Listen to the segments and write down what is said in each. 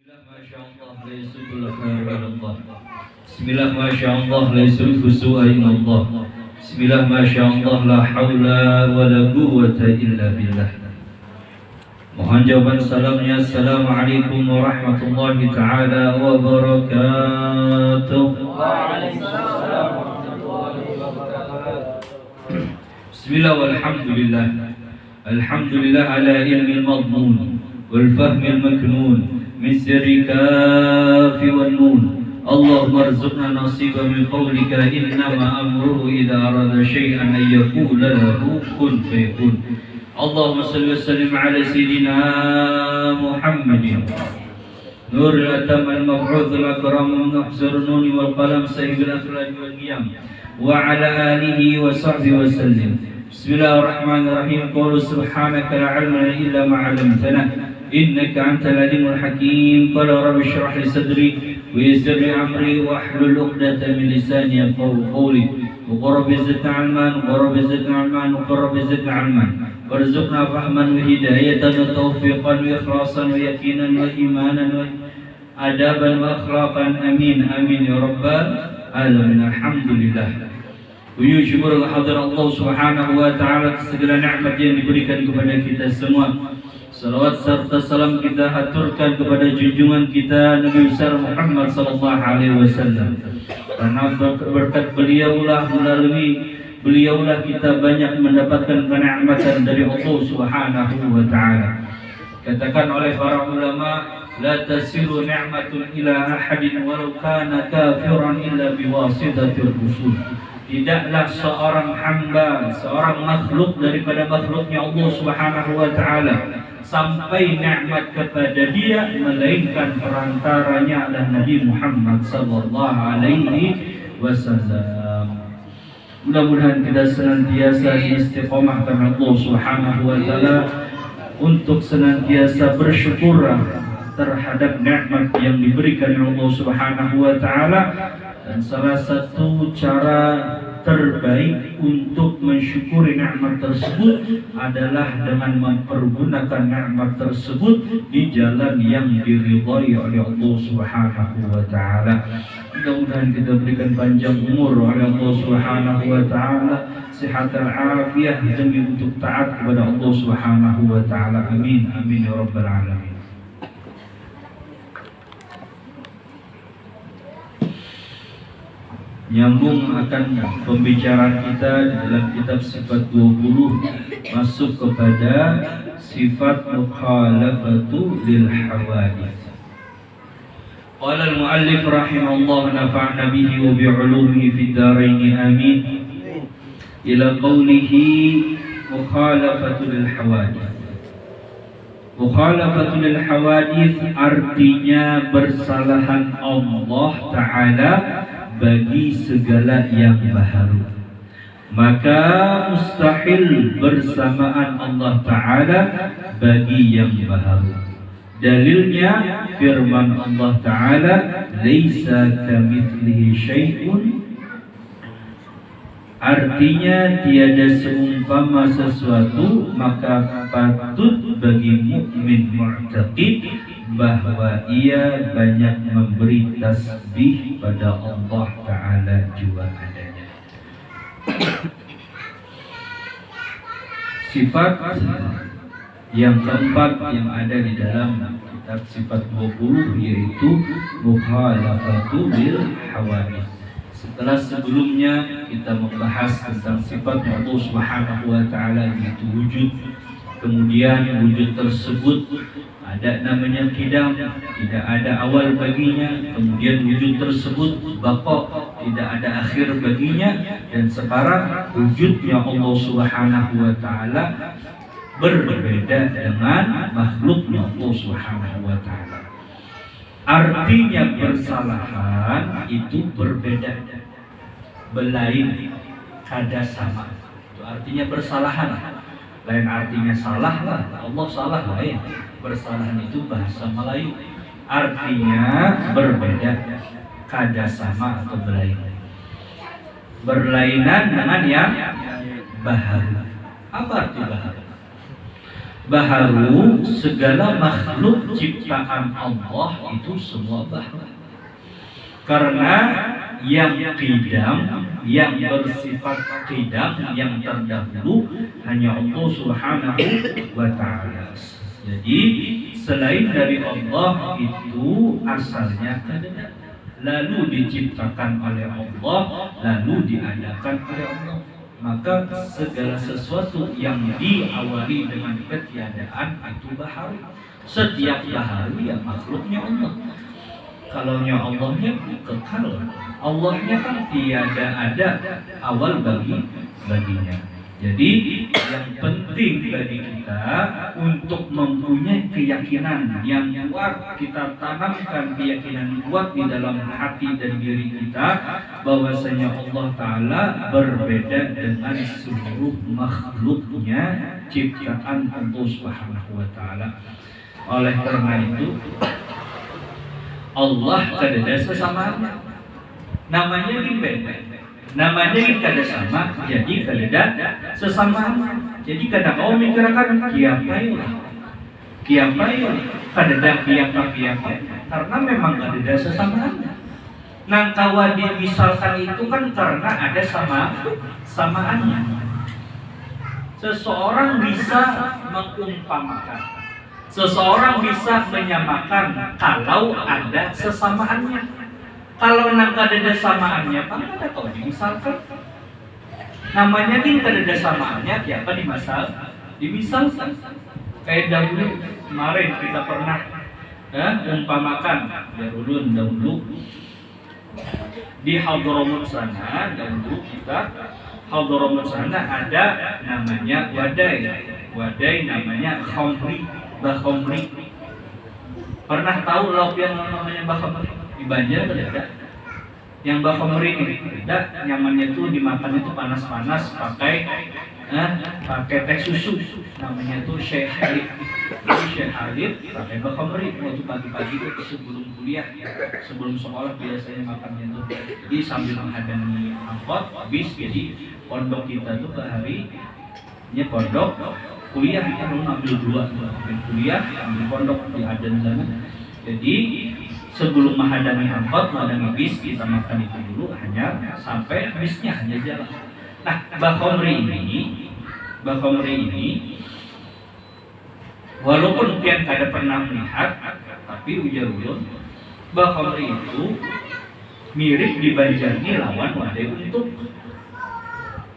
Masyaallah laysul khair ilallah. Bismillah masyaallah laysul fusu'a ilallah. Bismillah masyaallah la haula wa la quwwata illa billah. Mohon jawaban salamnya. Assalamualaikum warahmatullahi taala wabarakatuh. Waalaikumsalam warahmatullahi wabarakatuh. Bismillah walhamdulillah. Alhamdulillah ala ilmil madmun wal fahmil maknun من سر كاف والنون اللهم ارزقنا نصيبا من قولك إنما أمره إذا أراد شيئا أن يقول له كن فيكون اللهم صل وسلم على سيدنا محمد نور الأتم المبعوث الأكرم محزر النون والقلم سيد الأخلاق والقيام وعلى آله وصحبه وسلم بسم الله الرحمن الرحيم قول سبحانك لا علم لنا إلا ما علمتنا إنك أنت العليم الحكيم قال رب اشرح لي صدري ويسر لي أمري واحلل عقدة من لساني يفقهوا قولي وقل رب زدنا علما وقل رب زدنا علما وقل رب زدنا علما وارزقنا فهما وهداية وتوفيقا وإخلاصا ويقينا وإيمانا وأدابا وأخلاقا آمين آمين يا رب العالمين. الحمد لله. Puji syukur kehadirat Allah Subhanahu wa taala segala nikmat yang diberikan kepada kita semua. Salawat serta salam kita haturkan kepada junjungan kita Nabi besar Muhammad sallallahu alaihi wasallam. Karena berkat beliaulah, melalui beliaulah kita banyak mendapatkan kenikmatan dari Allah Subhanahu wa taala. Katakan oleh para ulama, la tasiru ni'matun ila ahadin walau kana kafiran illa biwasitatir rusul. Tidaklah seorang hamba, seorang makhluk daripada makhluknya Allah Subhanahu wa taala sampai nikmat kepada dia melainkan perantaranya adalah Nabi Muhammad sallallahu alaihi wasallam. Mudah-mudahan kita senantiasa istiqomah karena Allah Subhanahu wa taala untuk senantiasa bersyukur terhadap nikmat yang diberikan oleh Allah Subhanahu wa taala. Dan salah satu cara terbaik untuk mensyukuri nikmat tersebut adalah dengan mempergunakan nikmat tersebut di jalan yang diridhai oleh Allah Subhanahu wa taala. Mudah-mudahan kita berikan panjang umur oleh Allah Subhanahu wa taala, sehat al-afiyah demi untuk taat kepada Allah Subhanahu wa taala. Amin amin ya rabbal alamin. Nyambung akan pembicaraan kita di dalam kitab sifat 20 masuk kepada sifat mukhalafatu lil hawadits. Qala al-muallif rahimahullah nafa'na bihi wa bi 'ulumihi fid dharain amin. Ila qawlihi mukhalafatu lil hawadits. Mukhalafatu lil hawadits artinya bersalahan Allah taala bagi segala yang baharu, maka mustahil bersamaan Allah Ta'ala bagi yang baharu. Dalilnya firman Allah Ta'ala, laisa kamitslihi syai'un, artinya tiada seumpama sesuatu. Maka patut bagi mukmin mu'taqid bahwa ia banyak memberi tasbih pada Allah Ta'ala jua adanya. Sifat yang keempat yang ada di dalam kitab sifat 20 yaitu mukhalafatu bil hawadits. Setelah sebelumnya kita membahas tentang sifat Allah Subhanahu wa taala yaitu wujud. Kemudian wujud tersebut ada namanya qidam, tidak ada awal baginya. Kemudian wujud tersebut baqa, tidak ada akhir baginya. Dan sekarang wujudnya Allah Subhanahu wa taala berbeda dengan makhluknya Allah Subhanahu wa taala. Artinya bersalahan itu berbeda, belain kada sama. Itu artinya bersalahan. Lain artinya salah lah, Allah salah lain. Bersalahan itu bahasa Melayu, artinya berbeda, kada sama atau berlainan. Berlainan dengan yang baharu. Apa arti baharu? Baharu, segala makhluk ciptaan Allah itu semua baharu. Karena yang qidam, yang bersifat qidam, yang terdahulu hanya Allah Subhanahu wa ta'ala. Jadi selain dari Allah itu asalnya ada, lalu diciptakan oleh Allah, lalu diadakan oleh Allah. Maka segala sesuatu yang diawali dengan ketiadaan itu baharu. Setiap baharu ya makhluknya Allah. Kalaunya Allahnya kekal, Allahnya kan tiada ada awal baginya. Jadi yang penting bagi kita untuk mempunyai keyakinan yang kuat, kita tanamkan keyakinan kuat di dalam hati dan diri kita bahwasanya Allah Ta'ala berbeda dengan seluruh makhluknya ciptaan Allah Subhanahu wa Ta'ala. Oleh karena itu Allah kada sesamaannya, namanya beda. Namanya kada sama, jadi kada sesamaan. Jadi kada kau mikirkan kiapai, kada kiapa, karena memang kada sesamaan. Nang kawa dimisalkan itu kan karena ada samaannya. Seseorang bisa mengumpamakan, seseorang bisa menyamakan kalau ada sesamaannya. Kalau nang kada samaannya, apa kada kau dimisalkan? Namanya din kada samaannya, siapa dimisalkan? Kayak dahulu kemarin kita pernah umpamakan ya dahulu di Hadramut sana, dahulu kita Hadramut sana ada namanya wadai namanya Bakhomri. Pernah tahu lauk yang namanya Bakhomri? Di Banjar ada yang Bakhomri ini, tidak nyamannya tuh dimakan itu panas-panas pakai teh susu, namanya tuh Syekh Halid pakai Bakhomri waktu pagi-pagi itu sebelum kuliah, sebelum sekolah biasanya makannya tuh. Jadi sambil menghadani angkot habis, jadi pondok kita tuh harinya pondok kuliah kita ambil dua, ambil kuliah ambil pondok di adan sana. Jadi sebelum menghadami angkot, menghadami bis, kita makan itu dulu hanya sampai bisnya hanya jalan. Nah, Bakhomri ini walaupun pian kada pernah melihat, tapi ujar ulun Bakhomri itu mirip di Banjarni lawan wadai untuk.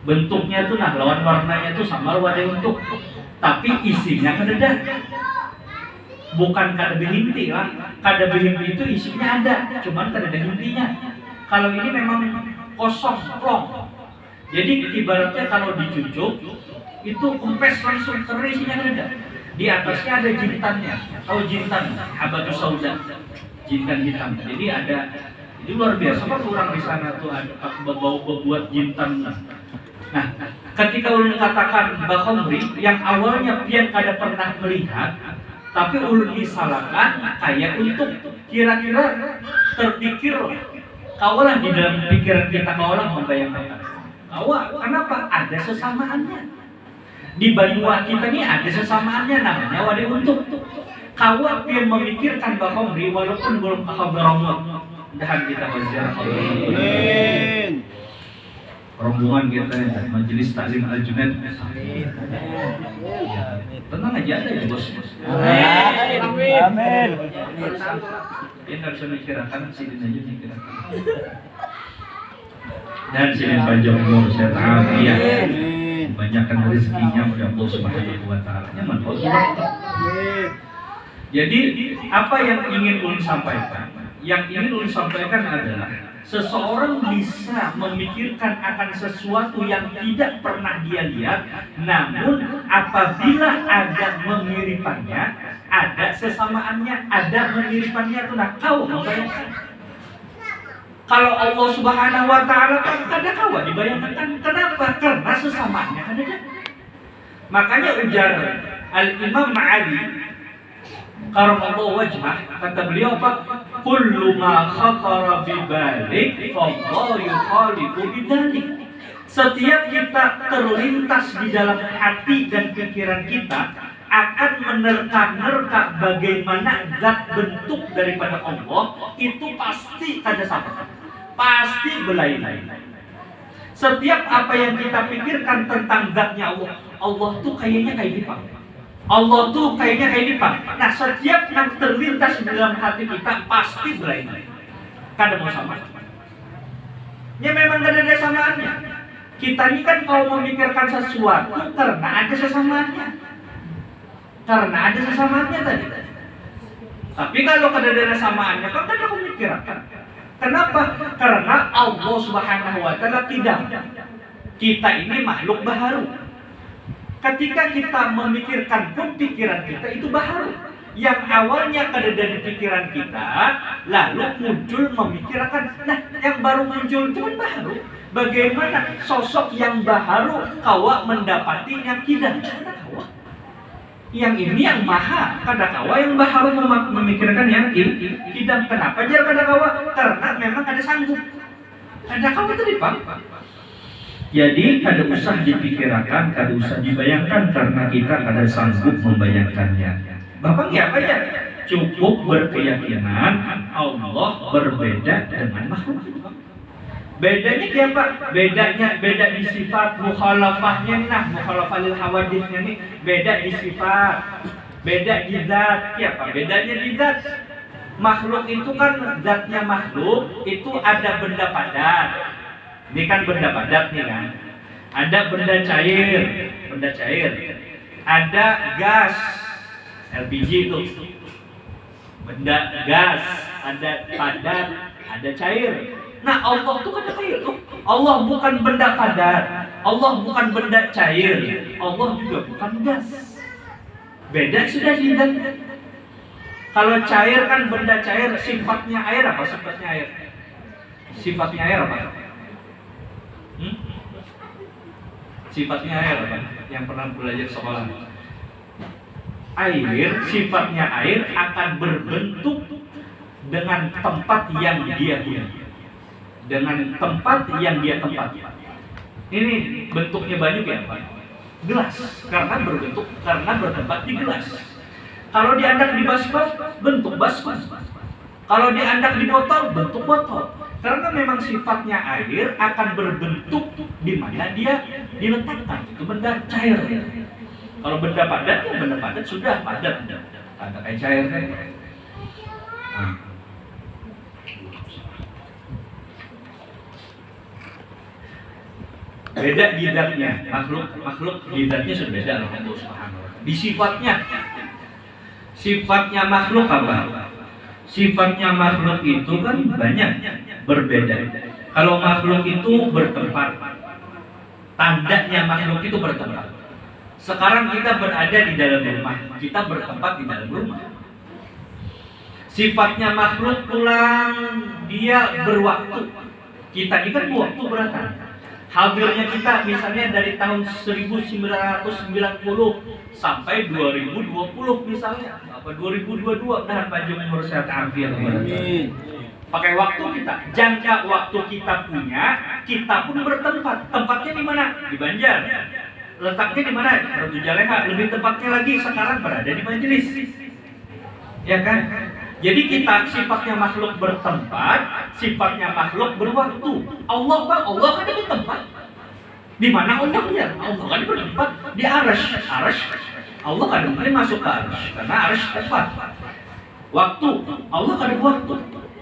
Bentuknya tuh lawan warnanya tuh sama wadai untuk, tapi isinya kada. Bukan kada berhenti lah, kada berhenti itu isinya ada, cuman kada ada intinya. Kalau ini memang kosong, plong. Jadi ibaratnya kalau dicucuk itu kempes langsung karena isinya ada. Di atasnya ada jintannya, tahu jintan, habatus sauda, jintan hitam. Jadi ada, ini luar biasa kan orang di sana tuh ada bau buat jintan. Nah, ketika ulun katakan Bakhomri yang awalnya pian kada pernah melihat, tapi ulun disalahkan kayak untuk kira-kira terpikir kawalah di dalam pikiran kita kawalah membayangkan kenapa ada sesamaannya di Banyuwangi kita ini ada sesamaannya namanya wadai untuk kawa yang memikirkan Bakhomri walaupun belum Hadramut dan kita berziarah amin rombongan kita ya, majelis taklim al-Junaid. Ya, tenang aja ada ya bos. Amin. Dia nggak bisa mikirkan, sini aja mikirkan. Dan sini panjang umur, sehat afiat, banyakkan rezekinya oleh Allah Subhanahu wa Ta'ala. Nyaman bos. Jadi apa yang ingin ulun sampaikan? Yang ingin ulun sampaikan adalah seseorang bisa memikirkan akan sesuatu yang tidak pernah dia lihat, namun apabila ada memiripannya, ada sesamaannya, ada memiripannya, itu nak kau membayangkan. Kalau Allah Subhanahu wa Ta'ala kan kada kawa dibayangkan. Kenapa? Karena sesamaannya ada. Makanya ujar Al-Imam Ali karamallahu wajhah, kata beliau apa? Kullu ma khatara bi balik fallahu yukhaliqu bidzalik. Setiap kita terlintas di dalam hati dan pikiran kita akan menerka-nerka bagaimana zat bentuk daripada Allah itu pasti kada sama, pasti belain-lain. Setiap apa yang kita pikirkan tentang zatnya Allah, Allah tuh kayaknya kayak gini Pak, Allah tuh kayaknya kayak gini Pak. Nah, setiap yang terlintas di dalam hati kita pasti belain-lain, kada mau sama. Ya memang kada ada samaannya. Kita ini kan kalau memikirkan sesuatu karena ada sesamaannya, karena ada sesamaannya tadi. Tapi kalau kada ada samaannya, kan kada memikirkan. Kenapa? Karena Allah Subhanahu wa Ta'ala tidak. Kita ini makhluk baharu. Ketika kita memikirkan pun pikiran kita itu baharu. Yang awalnya kada ada di pikiran kita, lalu muncul memikirkan. Nah, yang baru muncul itu kan baharu. Bagaimana sosok yang baharu kawa mendapati yang tidak? Yang ini yang maha, kada kawa yang baharu memikirkan yang tidak. Kenapa dia kada kawa? Karena memang kada sanggup. Kada kawa tadi Pak. Jadi kada usah dipikirkan, kada usah dibayangkan karena kita kada sanggup membayangkannya. Bapak ya apa ya? Cukup berkeyakinan Allah berbeda dengan makhluk. Bedanya apa? Beda di sifat, mukhalafahnya nah, mukhalafahil hawadithnya nih, beda di sifat, beda di zat. Ya apa? Bedanya di zat. Makhluk itu kan zatnya makhluk itu ada benda padat. Ini kan benda padat nih kan. Ada benda cair, ada gas, LPG itu. Benda gas, ada padat, ada cair. Nah, Allah itu kada cair tuh. Allah bukan benda padat, Allah bukan benda cair, Allah juga bukan gas. Beda sudah di zat. Kalau cair kan benda cair, sifatnya air apa? Sifatnya air. Sifatnya air apa? Sifatnya air apa? Yang pernah belajar sekolah. Air, sifatnya air akan berbentuk dengan tempat yang dia huni. Dengan tempat yang dia tempati. Ini bentuknya banyak ya Pak? Gelas, karena bertempat di gelas. Kalau diandak di baskom, bentuk baskom. Kalau diandak di botol, bentuk botol. Karena memang sifatnya air akan berbentuk di mana dia diletakkan. Itu benda cair. Kalau benda padat, ya benda padat sudah padat. Ada kayak cair kan. Nah. Beda di zatnya, makhluk di zatnya sudah beda loh Allah Subhanahu wa Ta'ala. Di sifatnya makhluk apa? Sifatnya makhluk itu kan banyak, berbeda. Kalau makhluk itu bertempat, tandanya makhluk itu bertempat. Sekarang kita berada di dalam rumah, kita bertempat di dalam rumah. Sifatnya makhluk pulang, dia berwaktu. Kita ini kan waktu berapa? Hadirnya kita misalnya dari tahun 1990 sampai 2020 misalnya, apa 2022 dan panjang umur sehat afiat. Pakai waktu kita, jangka waktu kita punya, kita pun bertempat. Tempatnya di mana? Di Banjar. Letaknya di mana? Ratu Jaleha. Lebih tepatnya lagi sekarang berada di majelis. Ya kan? Jadi kita sifatnya makhluk bertempat, sifatnya makhluk berwaktu. Allah kan di tempat. Di mana Allahnya? Allah kan bertempat di arasy. Allah kan masuk ke arasy karena arasy tempat. Waktu, Allah kan waktu.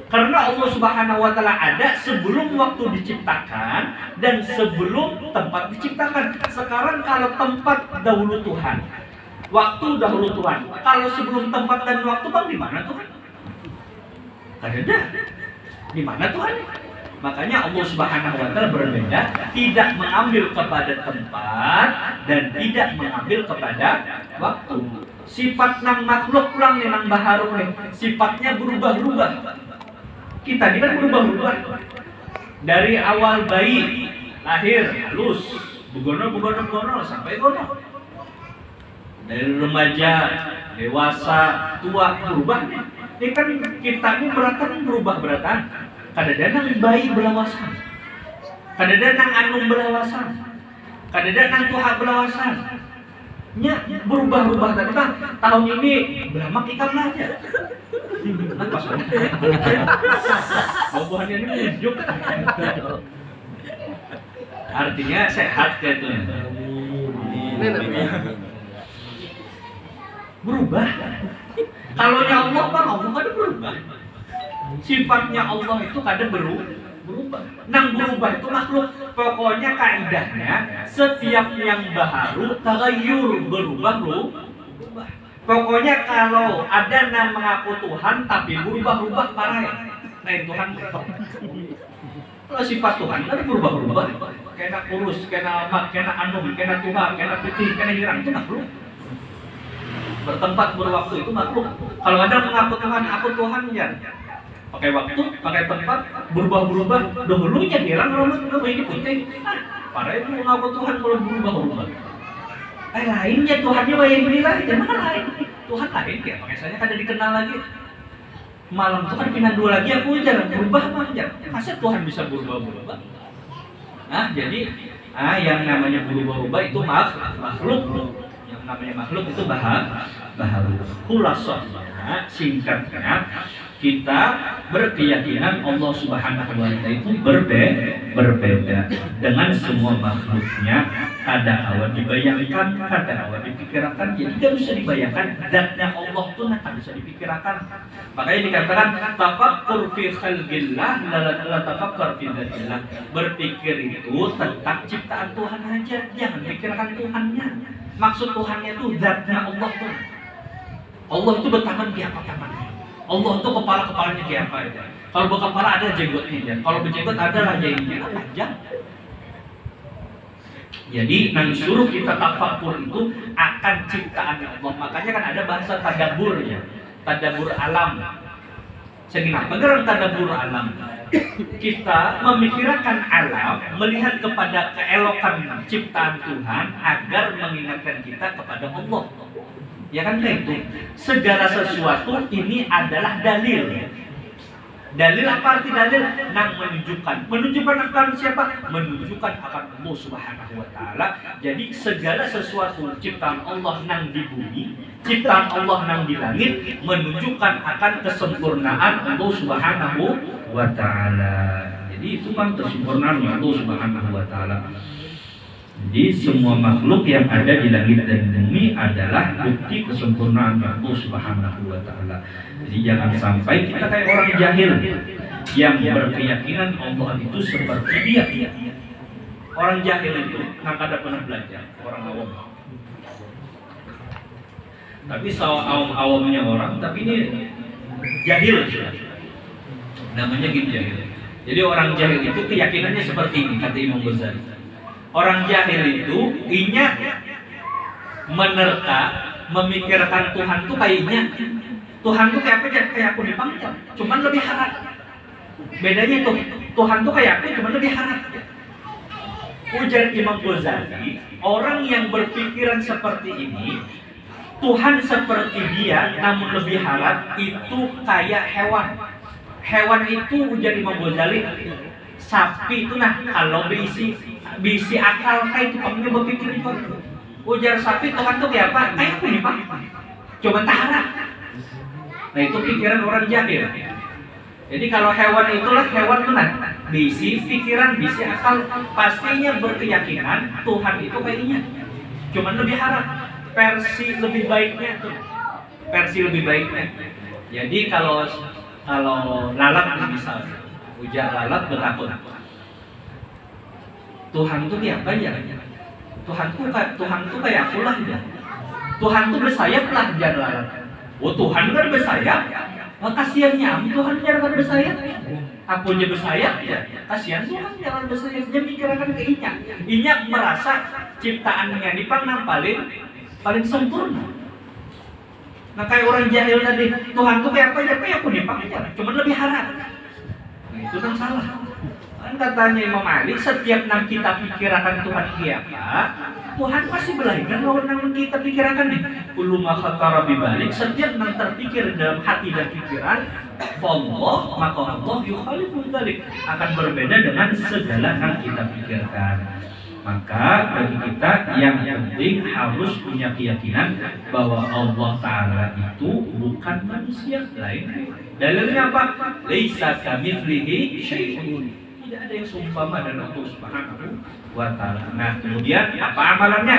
Karena Allah Subhanahu wa Ta'ala ada sebelum waktu diciptakan dan sebelum tempat diciptakan. Sekarang kalau tempat dahulu Tuhan, waktu dahulu Tuhan. Kalau sebelum tempat dan waktu Bang di mana Tuhan? Ada. Di mana Tuhan? Makanya Allah Subhanahu wa Ta'ala berbeda, tidak mengambil kepada tempat dan tidak mengambil kepada waktu. Sifat nang makhluk pulang nih nang baharu nih, sifatnya berubah-ubah. Kita ini kan berubah-ubah. Dari awal bayi lahir halus, begono sampai gono. Dari remaja, dewasa, tua berubah nih. Ini kan kita ini beratan. Kadang-kadang bayi belawasan, kadang-kadang anung belawasan, kadang-kadang tuha belawasan. berubah-ubah tadi kan tahun ini beramak ikan aja. Nah, pas buahnya ini menunjuk. Artinya sehat kayak itu. Berubah. Kalau Allah kan Allah kan berubah. Sifatnya Allah itu kadang berubah. Nang berubah itu makhluk. Pokoknya kaidahnya setiap yang baharu tagayyur berubah. Pokoknya kalau ada yang mengaku Tuhan tapi berubah-ubah parah. Lain Tuhan. Kalau sifat Tuhan kan berubah-ubah. Kena kurus, kena lemah, kena anum, kena tua, kena putih, kena hirang itu makhluk. Bertempat berwaktu itu makhluk. Kalau ada mengaku Tuhan, aku Tuhan ya. Pakai waktu, pakai tempat, berubah-berubah. Dahulunya hilang rambut, udah ini putih. Parah itu mengaku Tuhan kalau berubah-ubah. Lainnya Tuhannya yang berilah, jangan lain. Tuhan lain ya, pakai saja kada dikenal lagi. Malam itu kan pindah dua lagi aku jarang berubah aja. Masa Tuhan bisa berubah-berubah? Nah, jadi yang namanya berubah-ubah itu makhluk. Yang namanya makhluk itu baharu. Khulasahnya, singkatnya, kita berkeyakinan Allah Subhanahu wa Ta'ala itu berbeda dengan semua makhluknya. Ada awal dibayangkan, ada awal dipikirkan. Jadi tidak bisa dibayangkan. Zatnya Allah itu tidak bisa dipikirkan. Makanya dikatakan tafakkur fi khalqillah la tafakkur fi dzatillah. Berpikir itu tentang ciptaan Tuhan aja, jangan pikirkan Tuhannya. Maksud Tuhannya itu zatnya Allah tuh. Allah itu bertangan di apa tangannya. Allah itu kepala-kepalanya kayak apa aja. Kalau berkepala ada jenggotnya aja. Kalau berjenggot ada rajainya panjang. Jadi nang suruh kita tafakkur itu akan ciptaan Allah. Makanya kan ada bahasa tadaburnya, tadabur alam. Segenap negara tadabur alam. Kita memikirkan alam, melihat kepada keelokan ciptaan Tuhan agar mengingatkan kita kepada Allah. Ya kan kayak itu. Segala sesuatu ini adalah dalil. Dalil apa arti dalil? Nang menunjukkan. Menunjukkan akan siapa? Menunjukkan akan Allah Subhanahu wa Ta'ala. Jadi segala sesuatu ciptaan Allah nang di bumi, ciptaan Allah nang di langit, menunjukkan akan kesempurnaan Allah Subhanahu wa Ta'ala. Jadi itu kan kesempurnaan Allah Subhanahu wa Ta'ala. Jadi semua makhluk yang ada di langit dan bumi adalah bukti kesempurnaan Allah Subhanahu wa Ta'ala. Jadi jangan sampai kita kayak orang jahil yang berkeyakinan Allah itu seperti dia. Orang jahil itu nggak ada pernah belajar, orang awam. Tapi awam-awamnya orang, tapi ini jahil. Namanya gitu jahil. Jadi orang jahil itu keyakinannya seperti ini, kata Imam Ghazali. Orang jahil itu inya menerka, memikirkan Tuhan tuh kayaknya Tuhan tuh kayak apa? Kayak aku dipanggil, cuman lebih harap. Bedanya tuh Tuhan tuh kayak aku, cuman lebih harap. Ujar Imam Ghazali, orang yang berpikiran seperti ini, Tuhan seperti dia, namun lebih harap, itu kayak hewan. Hewan itu ujar Imam Ghazali, sapi itu nah kalau bisi akal kayak itu kamu berpikir itu. Ujar sapi Tuhan tuh kayak apa? Kayak aku nih Pak. Coba tahan. Nah itu pikiran orang jahil. Jadi kalau hewan itulah hewan tuh nah bisi pikiran, bisi akal, pastinya berkeyakinan Tuhan itu kayaknya. Cuman lebih harap versi lebih baiknya tuh. Versi lebih baiknya. Jadi kalau lalat misalnya, ujar lalat bertakun. Tuhan itu kayak apa ya? Tuhan tuh kayak aku lah ya. Tuhan tuh bersayap lah jangan lalat. Oh Tuhan kan bersayap. Kasihannya Tuhan jangan bersayap. Aku aja bersayap ya. Kasihan Tuhan jangan bersayap. Dia mikirkan ke Inya. Inya merasa ciptaannya dipandang paling sempurna. Nah kayak orang jahil tadi, Tuhan tuh kayak apa ya? Kayak aku dipanggil. Cuman lebih harap. Nah itu kan salah. Kan katanya Imam Ali, setiap yang kita pikirkan Tuhan kayak apa, Tuhan pasti melahirkan lawan yang kita pikirkan nih. Kullu ma khatara bibalik, setiap yang terpikir dalam hati dan pikiran, Allah maka Allah yukhalifu dzalik, akan berbeda dengan segala yang kita pikirkan. Maka bagi kita yang penting harus punya keyakinan bahwa Allah Ta'ala itu bukan manusia lain. Dalilnya apa? Laisa kamitslihi syai'un. Tidak ada yang seumpama dengan Allah Subhanahu wa Ta'ala. Nah, kemudian apa amalannya?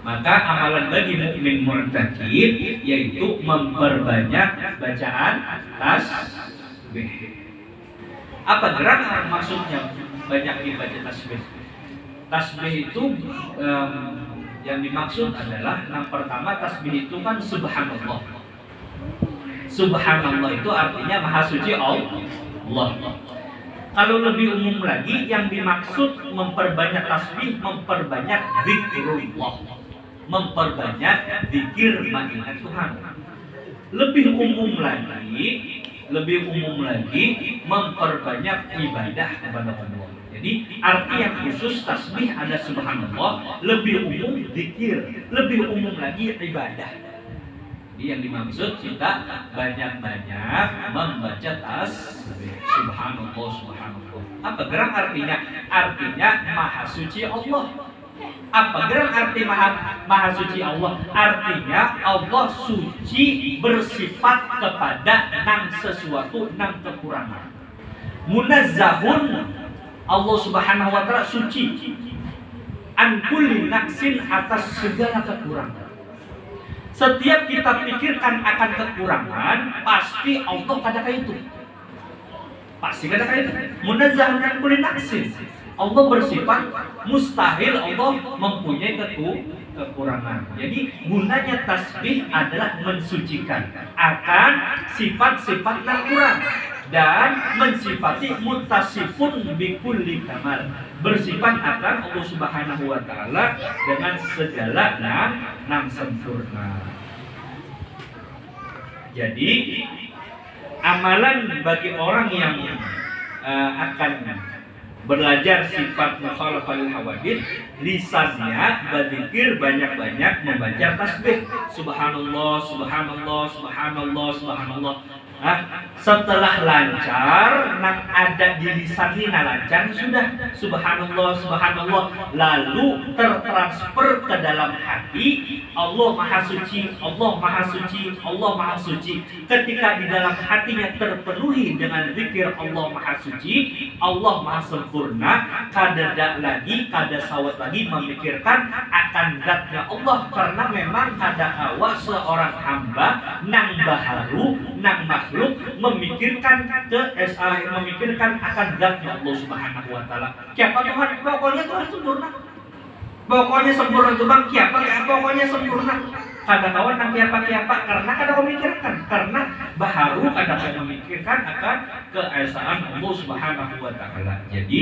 Maka amalan bagi mukmin mu'taqid yaitu memperbanyak bacaan tasbih. Apa gerak maksudnya banyak dibaca tasbih? Tasbih itu yang dimaksud adalah yang pertama tasbih itu kan subhanallah. Subhanallah itu artinya maha suci Allah. Kalau lebih umum lagi yang dimaksud memperbanyak tasbih, memperbanyak zikrullah, memperbanyak zikir mengingat Tuhan. Lebih umum lagi memperbanyak ibadah kepada Allah. Jadi arti yang khusus tasbih ada subhanallah, lebih umum zikir, lebih umum lagi ibadah. Jadi yang dimaksud kita banyak-banyak membaca tasbih subhanallah. Apa gerak artinya? Artinya maha suci Allah. Apa gerak arti maha suci Allah? Artinya Allah suci bersifat kepada nang sesuatu nang kekurangan. Munazzahun, Allah Subhanahu wa Ta'ala suci an kulli naqsin, atas segala kekurangan. Setiap kita pikirkan akan kekurangan, pasti Allah kada kayak itu. Pasti kada kayak itu. Munazzahun an kulli naqsin. Allah bersifat mustahil Allah mempunyai kekurangan. Jadi gunanya tasbih adalah mensucikan akan sifat-sifat yang kurang dan mensifati muttasifun bikulli kamal, bersifat akan Allah Subhanahu wa Ta'ala dengan segala nam sempurna. Jadi amalan bagi orang yang akan belajar sifat mukhalafatul hawadith, lisannya berzikir banyak-banyak membaca tasbih subhanallah, subhanallah, subhanallah, subhanallah. Setelah lancar, nang ada di lisan ini lancar sudah subhanallah, subhanallah, lalu tertransfer ke dalam hati. Allah maha suci, Allah maha suci, Allah maha suci. Ketika di dalam hatinya terpenuhi dengan zikir Allah maha suci, Allah maha sempurna, kada sawat lagi memikirkan akan zatnya Allah, karena memang kada awa seorang hamba nang baharu nang makhluk memikirkan akan zatnya Allah Subhanahu wa Ta'ala. Siapa Tuhan? Pokoknya Tuhan sempurna. Pokoknya sempurna itu bang, siapa? Pokoknya sempurna. Kada kawan nang kiapa karena kada memikirkan, karena baharu kada memikirkan akan keesaan Allah Subhanahu wa Ta'ala. Jadi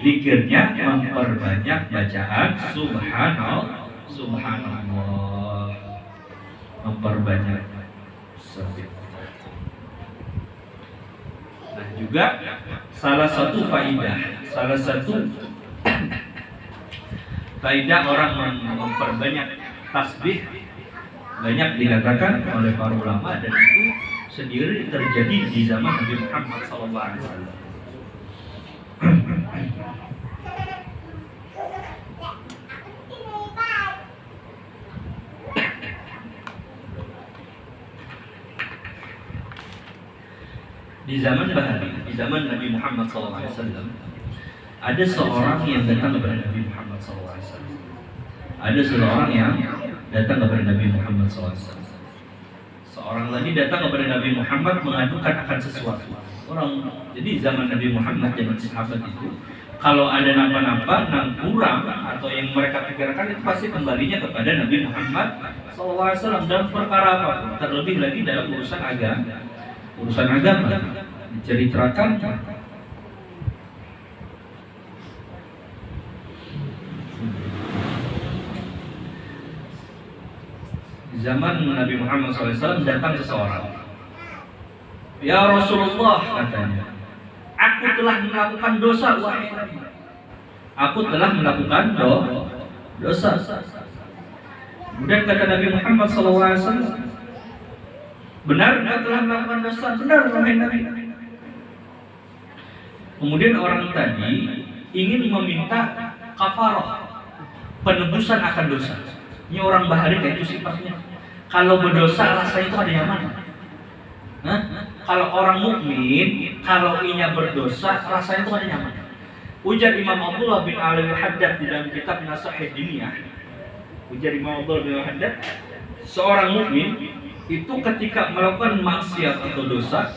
zikirnya memperbanyak bacaan subhanallah, memperbanyak tasbih. Nah, juga salah satu faidah orang memperbanyak tasbih banyak dikatakan oleh para ulama, dan itu sendiri terjadi di zaman Nabi Muhammad SAW. Di zaman Nabi Muhammad SAW, ada seorang yang datang kepada Nabi Muhammad SAW. Ada seorang yang datang kepada Nabi Muhammad SAW. Seorang lagi datang kepada Nabi Muhammad mengadukan akan sesuatu. Jadi zaman Nabi Muhammad dan sahabat itu, kalau ada napa-napa nang kurang atau yang mereka pikirkan, itu pasti kembalinya kepada Nabi Muhammad SAW dalam perkara apapun, terlebih lagi dalam urusan agama. Diceritakan zaman Nabi Muhammad SAW datang seseorang. Ya Rasulullah, katanya, aku telah melakukan dosa, wahai Nabi. Aku telah melakukan dosa. Kemudian kata Nabi Muhammad SAW, benar engkau telah melakukan dosa? Benar, wahai Nabi. Kemudian orang tadi ingin meminta kafarah, penebusan akan dosa. Ini orang bahari kayak itu sifatnya. Kalau berdosa rasanya itu ada yang mana? Hah? Kalau orang mukmin, kalau inya berdosa rasanya itu ada yang mana? Ujar Imam Abdullah bin Al-Haddad di dalam kitab Nasahid Diniyah. Ujar Imam Abdullah bin Al-Haddad, seorang mukmin itu ketika melakukan maksiat atau dosa,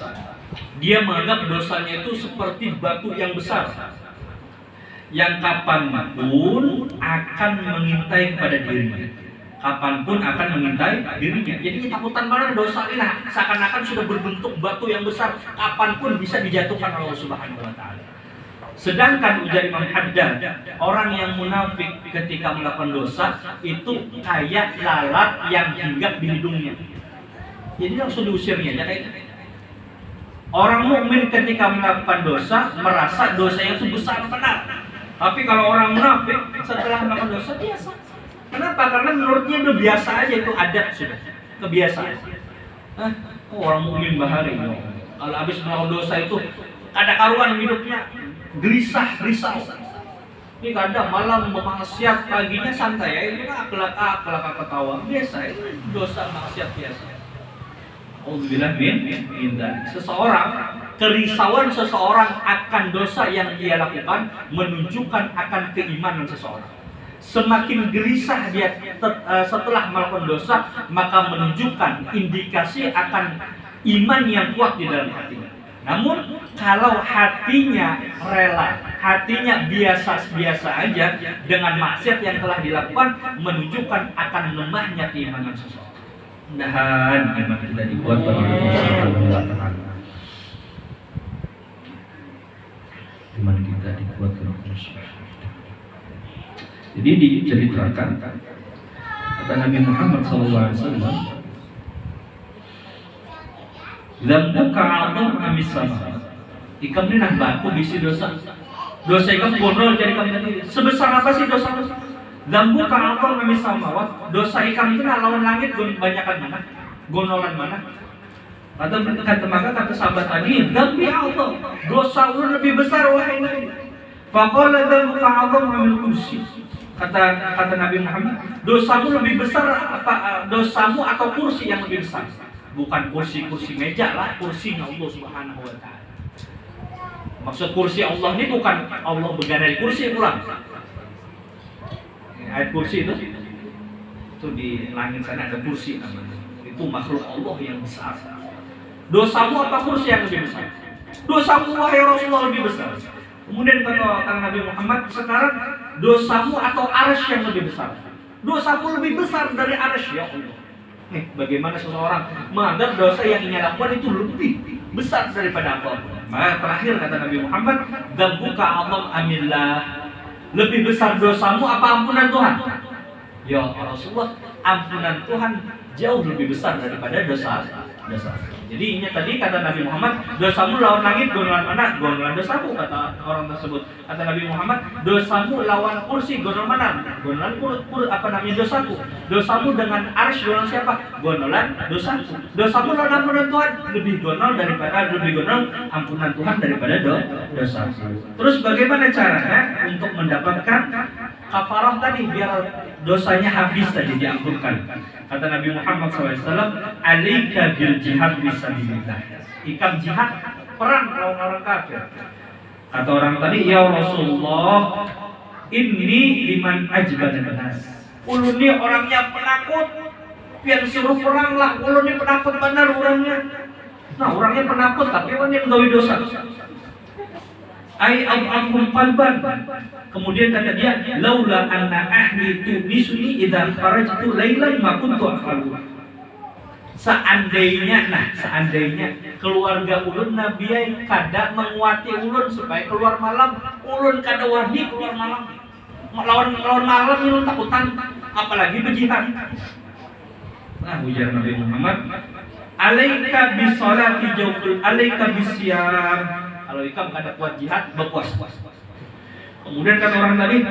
dia menganggap dosanya itu seperti batu yang besar, yang kapanpun akan mengintai kepada dirinya. Kapanpun akan mengintai dirinya. Jadi takutan mana dosa ini, seakan-akan sudah berbentuk batu yang besar, kapanpun bisa dijatuhkan oleh Allah Subhanahu Wa Taala. Sedangkan ujar Imam Haddad, orang yang munafik ketika melakukan dosa itu kayak lalat yang hinggap di hidungnya. Jadi langsung diusirnya, ya kayak itu. Orang mukmin ketika melakukan dosa merasa dosanya itu besar benar. Tapi kalau orang munafik setelah melakukan dosa biasa. Kenapa? Karena menurutnya udah biasa aja, itu adat sudah, kebiasaan. Orang mukmin bahari. Kalau habis melakukan dosa itu ada karuan hidupnya, gelisah, risau. Ini kadang malam memaksiat, paginya santai ya, ini akhlak ketawa biasa, itu dosa maksiat biasa. Alhamdulillah min dzalik. Kerisauan seseorang akan dosa yang dia lakukan menunjukkan akan keimanan seseorang. Semakin gelisah dia setelah melakukan dosa, maka menunjukkan indikasi akan iman yang kuat di dalam hatinya. Namun kalau hatinya rela, hatinya biasa-biasa aja dengan maksiat yang telah dilakukan, menunjukkan akan lemahnya keimanan seseorang. Mudah-mudahan iman kita dibuat oleh Allah Subhanahu wa Ta'ala. Iman kita dibuat oleh Allah Subhanahu wa Ta'ala. Jadi diceritakan kata Nabi Muhammad SAW, "Dzambuka 'azam amis sama." Ikam ini nah batu bisi dosa. Dosa ikam bodoh jadi kami tadi. Sebesar apa sih dosa? Dzambuka 'azam amis sama. Dosa ikam itu lawan langit banyakan mana? Gonolan mana? Kata sahabat tadi, "Dzambi 'azam." Dosa ulun lebih besar wahai Nabi. Faqala dzambuka 'azam amil kursi. Kata Nabi Muhammad, dosamu lebih besar apa dosamu atau kursi yang lebih besar? Bukan kursi meja lah, kursinya Allah Subhanahu wa Ta'ala. Maksud kursi Allah ini bukan Allah berada di kursi pulang. Ayat kursi itu di langit sana ada kursi namanya. Itu makhluk Allah yang besar. Dosamu apa kursi yang lebih besar? Dosamu wahai Rasulullah lebih besar. Kemudian kata Nabi Muhammad, sekarang dosamu atau arsy yang lebih besar? Dosamu lebih besar dari arsy, ya Allah. Nih, bagaimana seseorang menganggap dosa yang ia lakukan itu lebih besar daripada apa? Maka terakhir kata Nabi Muhammad, "Dzambuka 'azam amillah." Lebih besar dosamu apa ampunan Tuhan? Ya Rasulullah, ampunan Tuhan jauh lebih besar daripada dosa. Jadi ini tadi kata Nabi Muhammad, dosamu lawan langit gonolan mana? Gonolan dosamu, kata orang tersebut. Kata Nabi Muhammad, dosamu lawan kursi gonolan mana? Gonolan dosaku. Dosamu dengan arsy gonolan siapa? Gonolan dosaku. Dosamu lawan ampunan Tuhan, lebih gonol ampunan Tuhan daripada dosaku. Terus bagaimana caranya untuk mendapatkan kafarah tadi biar dosanya habis tadi diampunkan? Kata Nabi Muhammad SAW, "Alaika bil jihad fisabilillah." Ikam jihad, perang melawan orang kafir. Kata orang tadi, "Ya Rasulullah, inni liman ajbadan nas." Ulun ni orangnya penakut, pian suruh perang lah. Ulun ni penakut benar orangnya. Nah, orangnya penakut tapi orangnya menggawi dosa. Ai ab'akum qalban. Kemudian kata dia, "Laula anna ahli tunisuni idza kharajtu lailan ma kuntu akhlu." Seandainya keluarga ulun Nabi kada menguati ulun supaya keluar malam, ulun kada wani keluar malam. Lawan malam ulun takutan, apalagi berjihad. Nah, ujar Nabi Muhammad, "Alaika bisolati jawful, alaika bisyam." Kalau ikam kada kuat jihad, berpuas. Kemudian kata orang tadi,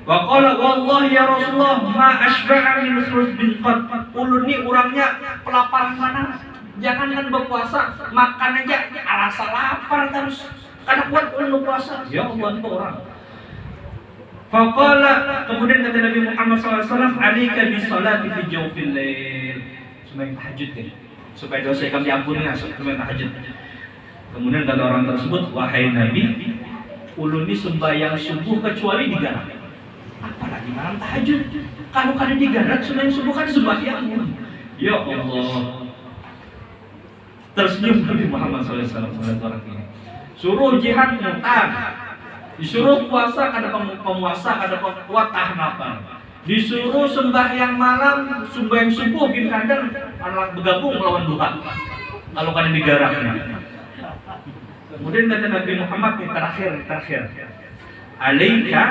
"Wa qala wallahi ya Rasulullah ma asba'a min khuruz bin qad." Ulun ni orangnya kelaparan mana? Jangankan berpuasa, makan aja rasa lapar terus. Kada kuat ulun berpuasa. Ya Allah, itu orang. Faqala, kemudian kata Nabi Muhammad SAW, alika bisolati fi jawfil lail, sembahyang tahajud kan, supaya dosa kami diampuni, sembahyang tahajud. Kemudian kata orang tersebut, wahai Nabi, ulun ini sembahyang subuh kecuali digarap, apalagi malam tahajud. Kalau kada digarap sembahyang subuh kan sembahyang. Ya Allah. Tersenyum Nabi Muhammad SAW melihat orang ini. Suruh jihad mutah, disuruh puasa kada pemuasa, kada kuat tahan lapar. Disuruh sembahyang malam, sembahyang subuh bin kadang anak bergabung melawan duha. Kalau kada digarapnya. Kemudian kata Nabi Muhammad yang terakhir. Alaika,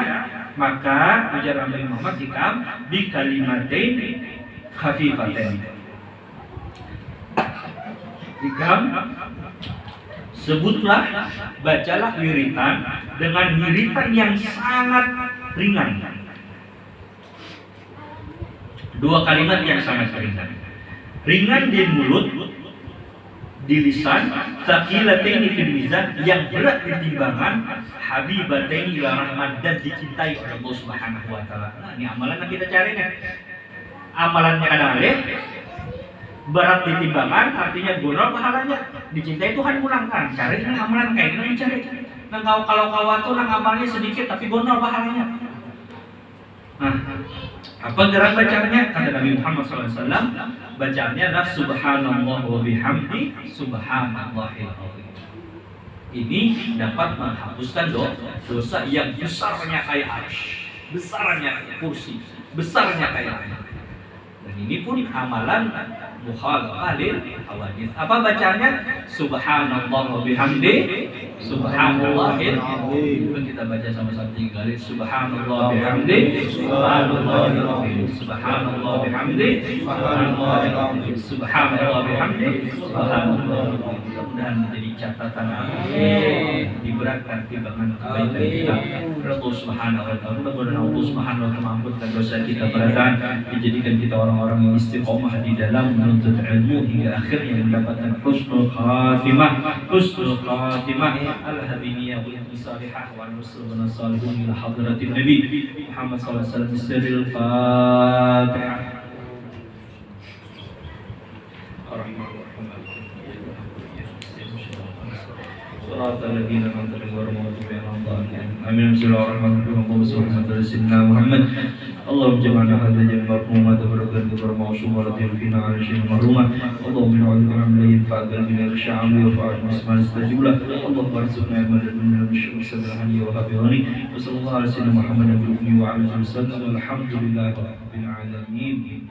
maka ujar Nabi Muhammad ikam bi kalimatain khafifatain. Ikam sebutlah, bacalah wiritan dengan wiritan yang sangat ringan. Dua kalimat yang sangat ringan. Ringan di mulut, di lisan, tsaqilataini fil mizan, yang berat di timbangan, habibataini ila rahmat, dan dicintai oleh Allah Subhanahu wa taala. Nah, ini amalan yang kita cari kan. Amalannya kadang alih, berat di timbangan, artinya gonor pahalanya, dicintai Tuhan pulangkan. Cari ini amalan kayak gini cari. Nah, kalau tuh nang amalnya sedikit tapi gonor pahalanya. Nah, apa gerak bacanya? Kata Nabi Muhammad SAW, bacaannya adalah Subhanallah wa bihamdi Subhanallahil azim. Ini dapat menghapuskan dosa yang besarnya kayak arsy, besarnya kayak kursi, besarnya kayak air. Dan ini pun amalan mukhalafah lil hawadits. Apa bacanya? Subhanallah wa bihamdi Subhanallahil azim. Kita baca sama-sama 3 kali. Subhanallah bihamdi Subhanallahil azim. Subhanallah bihamdi Subhanallahil azim. Subhanallah bihamdi Subhanallahil azim. Mudah-mudahan menjadi catatan diberatkan timbangan kebaikan kita. Allah Subhanahu wa taala, mudah-mudahan Allah Subhanahu wa taala mengampunkan dosa kita, beratkan, dijadikan kita orang-orang yang istiqomah di dalam menuntut ilmu hingga akhirnya mendapatkan husnul khatimah. Husnul khatimah al-habiniyah wal salihah wal rusul wa salihun ila hadratin Nabi Muhammad sallallahu alaihi wasallam. Bismillahil Fatihah. Amin. اللهم اجعلنا هذا الجنة مرحومة بركة برموسوم ولطيف فينا على شيء مرحومة. اللهم نعوذ بك من ينفع قلبنا الشعب وفعل اسماء استجب له. اللهم ارزقنا من لدنا من الشر سبحانه وهبني. وصلى الله على سيدنا محمد وعلى اله وصحبه وسلم والحمد لله رب العالمين.